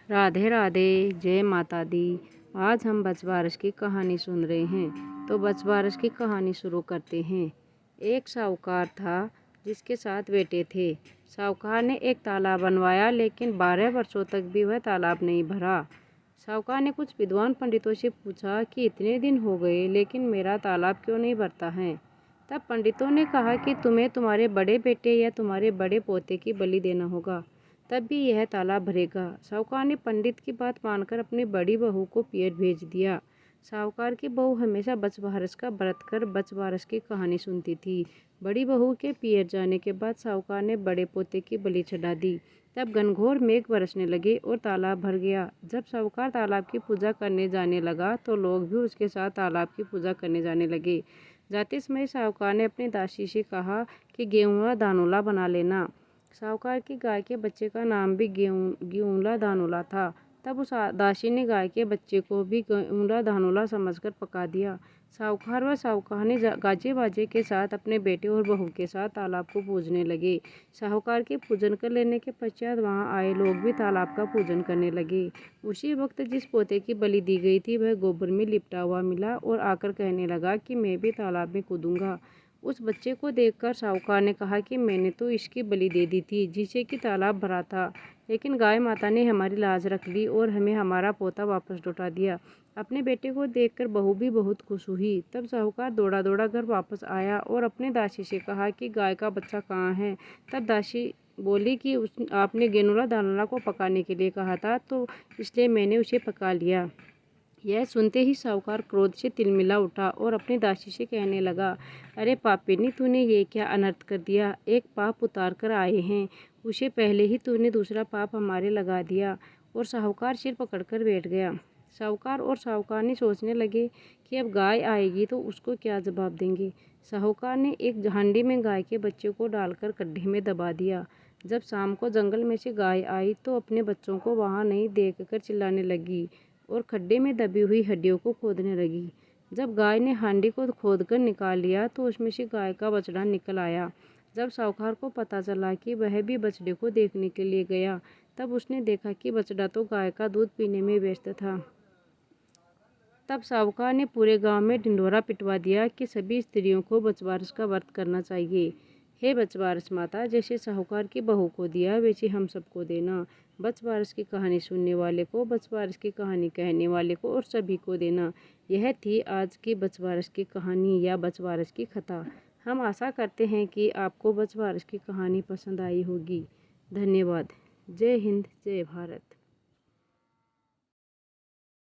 राधे राधे, जय माता दी। आज हम बचवारस की कहानी सुन रहे हैं, तो बचवारस की कहानी शुरू करते हैं। एक साहूकार था जिसके 7 बेटे थे। साहूकार ने एक तालाब बनवाया, लेकिन 12 वर्षों तक भी वह तालाब नहीं भरा। साहूकार ने कुछ विद्वान पंडितों से पूछा कि इतने दिन हो गए लेकिन मेरा तालाब क्यों नहीं भरता है। तब पंडितों ने कहा कि तुम्हें तुम्हारे बड़े बेटे या तुम्हारे बड़े पोते की बलि देना होगा, तब भी यह तालाब भरेगा। साहूकार ने पंडित की बात मानकर अपनी बड़ी बहू को पियर भेज दिया। साहूकार की बहू हमेशा बचवारस का व्रत कर बचवारस की कहानी सुनती थी। बड़ी बहू के पियर जाने के बाद साहूकार ने बड़े पोते की बलि चढ़ा दी। तब घनघोर मेघ बरसने लगे और तालाब भर गया। जब साहूकार तालाब की पूजा करने जाने लगा तो लोग भी उसके साथ तालाब की पूजा करने जाने लगे। जाते समय साहूकार ने अपनी दासी से कहा कि गेहूं दानोला बना लेना। साहूकार की गाय के बच्चे का नाम भी गेऊला दानोला था। तब उस दासी ने गाय के बच्चे को भी गेऊला दानोला समझकर पका दिया। साहूकार व साहूकार गाजे बाजे के साथ अपने बेटे और बहू के साथ तालाब को पूजने लगे। साहूकार के पूजन कर लेने के पश्चात वहां आए लोग भी तालाब का पूजन करने लगे। उसी वक्त जिस पोते की बलि दी गई थी वह गोबर में लिपटा हुआ मिला और आकर कहने लगा कि मैं भी तालाब में कूदूंगा। उस बच्चे को देखकर साहूकार ने कहा कि मैंने तो इसकी बलि दे दी थी जिससे कि तालाब भरा था, लेकिन गाय माता ने हमारी लाज रख ली और हमें हमारा पोता वापस लौटा दिया। अपने बेटे को देखकर बहू भी बहुत खुश हुई। तब साहूकार दौड़ा दौड़ा घर वापस आया और अपने दासी से कहा कि गाय का बच्चा कहाँ है। तब दासी बोली कि आपने गेनोला दानोला को पकाने के लिए कहा था, तो इसलिए मैंने उसे पका लिया। यह सुनते ही साहूकार क्रोध से तिलमिला उठा और अपनी दासी से कहने लगा, अरे पापिनी, तूने ये क्या अनर्थ कर दिया। एक पाप उतार कर आए हैं, उसे पहले ही तूने दूसरा पाप हमारे लगा दिया। और साहूकार सिर पकड़कर बैठ गया। साहूकार और साहूकारनी सोचने लगे कि अब गाय आएगी तो उसको क्या जवाब देंगे। साहूकार ने एक हांडी में गाय के बच्चे को डालकर गड्ढे में दबा दिया। जब शाम को जंगल में से गाय आई तो अपने बच्चों को वहां नहीं देखकर चिल्लाने लगी और खड्डे में दबी हुई हड्डियों को खोदने लगी। जब गाय ने हांडी को खोदकर निकाल लिया तो उसमें से गाय का बछड़ा निकल आया। जब साहूकार को पता चला कि वह भी बछड़े को देखने के लिए गया, तब उसने देखा कि बछड़ा तो गाय का दूध पीने में व्यस्त था। तब साहूकार ने पूरे गांव में ढिंढोरा पिटवा दिया कि सभी स्त्रियों को बचवारस का व्रत करना चाहिए। हे बचवारस माता, जैसे साहूकार की बहू को दिया वैसे हम सबको देना। बचवारस की कहानी सुनने वाले को, बचवारस की कहानी कहने वाले को और सभी को देना। यह थी आज की बचवारस की कहानी या बचवारस की कथा। हम आशा करते हैं कि आपको बचवारस की कहानी पसंद आई होगी। धन्यवाद। जय हिंद, जय भारत।